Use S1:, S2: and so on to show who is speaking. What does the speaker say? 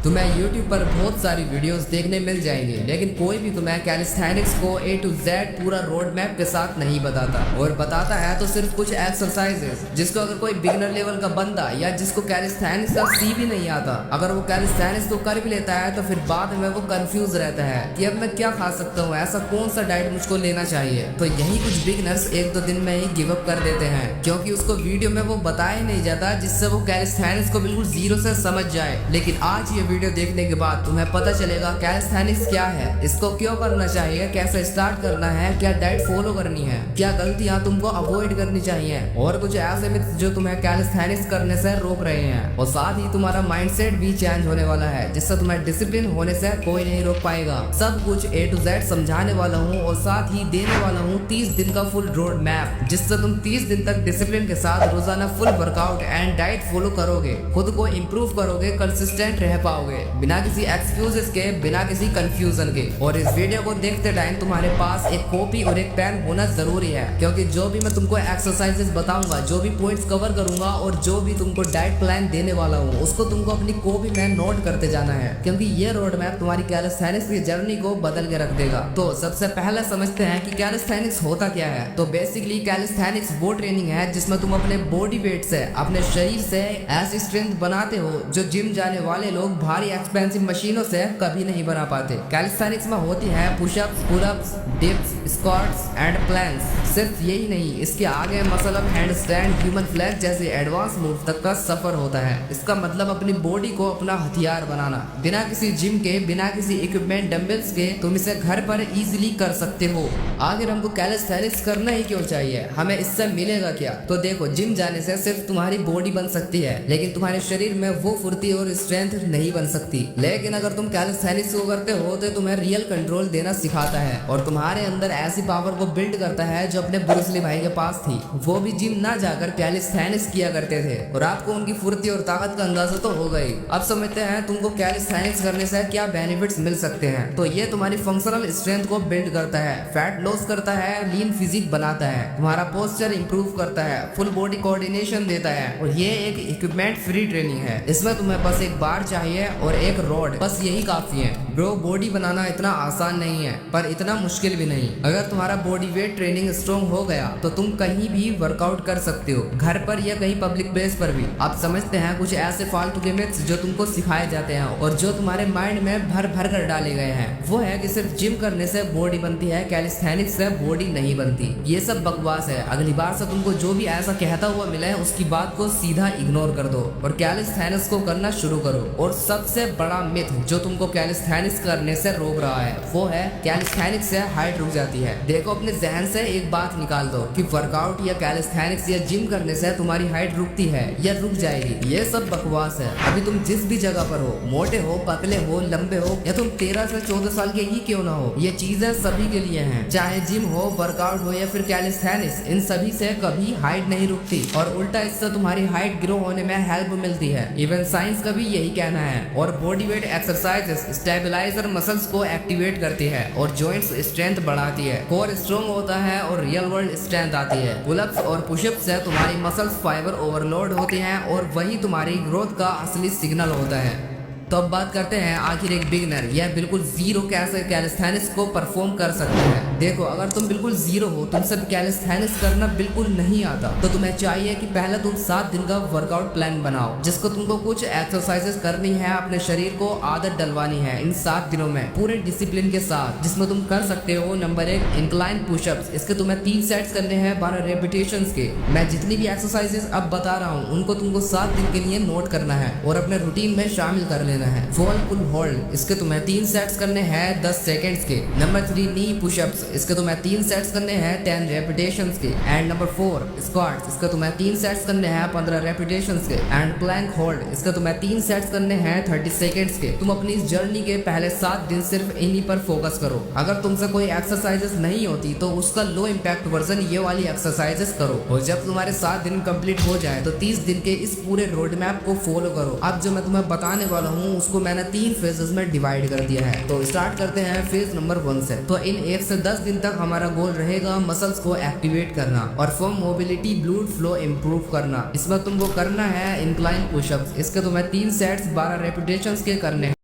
S1: तुम्हें YouTube पर बहुत सारी वीडियोस देखने मिल जाएंगी, लेकिन कोई भी तुम्हें कैलिस्थेनिक्स को A to Z पूरा रोड मैप के साथ नहीं बताता। और बताता है तो सिर्फ कुछ एक्सरसाइजेस, जिसको अगर कोई बिगिनर लेवल का बंदा या जिसको कैलिस्थेनिक्स का C भी नहीं आता, अगर वो कैलिस्थेनिक्स तो कर भी लेता है तो फिर बाद में वो कंफ्यूज रहता है कि अब मैं क्या खा सकता हूँ, ऐसा कौन सा डाइट मुझको लेना चाहिए। तो यही कुछ बिगिनर्स 1-2 दिन में ही गिव अप कर देते हैं, क्योंकि उसको वीडियो में वो बताया नहीं जाता जिससे वो कैलिस्थेनिक्स को बिल्कुल जीरो से समझ जाए। लेकिन आज ये वीडियो देखने के बाद तुम्हें पता चलेगा कैलिस्थेनिक्स क्या है, इसको क्यों करना चाहिए, कैसे स्टार्ट करना है, क्या डाइट फॉलो करनी है, क्या गलतियां तुमको अवॉइड करनी चाहिए और कुछ ऐसे मिथ जो तुम्हें कैलिस्थेनिक्स करने से रोक रहे हैं। और साथ ही तुम्हारा माइंडसेट भी चेंज होने वाला है, जिससे तुम्हें डिसिप्लिन होने से कोई नहीं रोक पाएगा। सब कुछ A to Z समझाने वाला हूँ और साथ ही देने वाला हूँ 30 दिन का फुल रोड मैप, जिससे तुम 30 दिन तक डिसिप्लिन के साथ रोजाना full workout and diet follow करोगे, खुद को इम्प्रूव करोगे, कंसिस्टेंट रह पाओगे बिना किसी एक्सक्यूजेस के, बिना किसी कंफ्यूजन के। और इस वीडियो को देखते टाइम तुम्हारे पास एक कॉपी और एक पेन होना जरूरी है, क्योंकि जो भी मैं तुमको एक्सरसाइजेस बताऊंगा, जो भी पॉइंट्स कवर करूंगा और जो भी तुमको डाइट प्लान देने वाला हूँ, उसको तुमको अपनी कॉपी में नोट करते जाना है, क्योंकि ये रोड मैप तुम्हारी कैलिस्थेनिक्स की जर्नी को बदल के रख देगा। तो सबसे पहले समझते हैं कि कैलिस्थेनिक्स होता क्या है। तो बेसिकली कैलिस्थेनिक्स वो ट्रेनिंग है जिसमें तुम अपने बॉडी वेट से, अपने शरीर से ऐसी स्ट्रेंथ बनाते हो जो जिम जाने वाले लोग भारी एक्सपेंसिव मशीनों से कभी नहीं बना पाते। कैलिस्थेनिक्स में होती है pushups, pullups, dips, squats and planks. सिर्फ यही नहीं, इसके आगे muscle up, handstand, human flag जैसे एडवांस मूव तक का सफर होता है। इसका मतलब अपनी बॉडी को अपना हथियार बनाना, बिना किसी जिम के, बिना किसी इक्विपमेंट, डंबल्स के तुम इसे घर पर इजीली कर सकते हो। आखिर हमको कैलिस्थेनिक्स करना ही क्यों चाहिए, हमें इससे मिलेगा क्या? तो देखो, जिम जाने से सिर्फ तुम्हारी बॉडी बन सकती है, लेकिन तुम्हारे शरीर में वो फुर्ती और स्ट्रेंथ नहीं बन सकती। लेकिन अगर तुम कैलिस्थेनिक्स को करते हो तो तुम्हें रियल कंट्रोल देना सिखाता है और तुम्हारे अंदर ऐसी पावर को बिल्ड करता है जो अपने ब्रूस ली भाई के पास थी। वो भी जिम ना जाकर कैलिस्थेनिक्स किया करते थे और आपको उनकी फुर्ती और ताकत का अंदाजा तो हो गई। अब समझते हैं तुमको कैलिस्थेनिक्स करने से क्या बेनिफिट्स मिल सकते हैं। तो ये तुम्हारी फंक्शनल स्ट्रेंथ को बिल्ड करता है, फैट लॉस करता है, लीन फिजिक बनाता है, तुम्हारा पोस्चर इंप्रूव करता है, फुल बॉडी कोऑर्डिनेशन देता है। और ये एक इक्विपमेंट फ्री ट्रेनिंग है, इसमें तुम्हें बस एक बार चाहिए और एक रॉड, बस यही काफी है। ब्रो, बॉडी बनाना इतना आसान नहीं है, पर इतना मुश्किल भी नहीं। अगर तुम्हारा बॉडी वेट ट्रेनिंग स्ट्रॉन्ग हो गया तो तुम कहीं भी वर्कआउट कर सकते हो, घर पर या कहीं पब्लिक प्लेस पर भी। आप समझते हैं कुछ ऐसे फालतू के मिथ्स जो तुमको सिखाए जाते हैं और जो तुम्हारे माइंड में भर भर कर डाले गए हैं। वो है कि सिर्फ जिम करने से बॉडी बनती है, कैलिस्थेनिक्स से बॉडी नहीं बनती। ये सब बकवास है। अगली बार से तुमको जो भी ऐसा कहता हुआ मिले उसकी बात को सीधा इग्नोर कर दो और कैलिस्थेनिक्स को करना शुरू करो। और सबसे बड़ा मिथ जो तुमको कैलिस्थेनिक्स करने से रोक रहा है वो है कैलिस्थेनिक्स से हाइट रुक जाती है। देखो, अपने जहन से एक बात निकाल दो कि वर्कआउट या कैलिस्थेनिक्स या जिम करने से तुम्हारी हाइट रुकती है या रुक जाएगी। ये सब बकवास है। अभी तुम जिस भी जगह पर हो, मोटे हो, पतले हो, लंबे हो, या तुम 13 से 14 साल के ही क्यों ना हो, ये चीजें सभी के लिए हैं। चाहे जिम हो, वर्कआउट हो या फिर कैलिस्थेनिक्स, इन सभी से कभी हाइट नहीं रुकती और उल्टा इससे तुम्हारी हाइट ग्रो होने में हेल्प मिलती है। इवन साइंस का भी यही कहना है। और body weight exercises stabilizer muscles को एक्टिवेट करती है और जॉइंट्स स्ट्रेंथ बढ़ाती है, कोर स्ट्रॉन्ग होता है और रियल वर्ल्ड स्ट्रेंथ आती है। पुलअप्स और पुशअप्स से तुम्हारी मसल्स फाइबर ओवरलोड होती हैं और वही तुम्हारी ग्रोथ का असली सिग्नल होता है। तो अब बात करते हैं आखिर एक बिगिनर यह बिल्कुल जीरो कैसे कैलिस्थेनिक्स को परफॉर्म कर सकते हैं। देखो, अगर तुम बिल्कुल जीरो हो, तुमसे कैलिस्थेनिक्स करना बिल्कुल नहीं आता, तो तुम्हें चाहिए कि पहले तुम 7 दिन का वर्कआउट प्लान बनाओ, जिसको तुमको कुछ एक्सरसाइजेस करनी है, अपने शरीर को आदत डलवानी है इन 7 दिनों में पूरे डिसिप्लिन के साथ, जिसमें तुम कर सकते हो। Number 1, incline pushups. इसके तुम्हें 3 सेट्स करने हैं 12 रेपिटेशंस के। मैं जितनी भी एक्सरसाइजेस अब बता रहा हूँ उनको तुमको 7 दिन के लिए नोट करना है और अपने रूटीन में शामिल कर लेना है। वॉल पुल होल्ड, इसके तुम्हें 3 सेट्स करने हैं 10 सेकंड्स के। नंबर 3, नी पुशअप्स। इसके तुम्हें 3 सेट्स करने हैं 10 रेपिटेशंस के। And number 4, squats. इसके तुम्हें 3 सेट्स करने हैं 15 रेपिटेशंस के। And plank hold. इसके तुम्हें 3 सेट्स करने हैं 30 सेकंड्स के। तुम अपनी इस जर्नी के पहले 7 दिन सिर्फ इन्हीं पर फोकस करो। अगर तुमसे कोई एक्सरसाइजेस नहीं होती तो उसका लो इम्पैक्ट वर्जन ये वाली एक्सरसाइजेस करो। और जब तुम्हारे 7 दिन कंप्लीट हो जाए तो 30 दिन के इस पूरे रोड मैप को फॉलो करो। अब जो मैं तुम्हें बताने वाला हूँ हूँ उसको मैंने 3 फेजेस में डिवाइड कर दिया है। तो स्टार्ट करते हैं फेज नंबर 1 से। तो इन 1 से 10 दिन तक हमारा गोल रहेगा मसल्स को एक्टिवेट करना और firm mobility, blood flow improve करना। इसमें तुमको करना है इंक्लाइन पुशअप्स। इसके तुम्हें 3 सेट्स 12 रेपिटेशंस के करने हैं।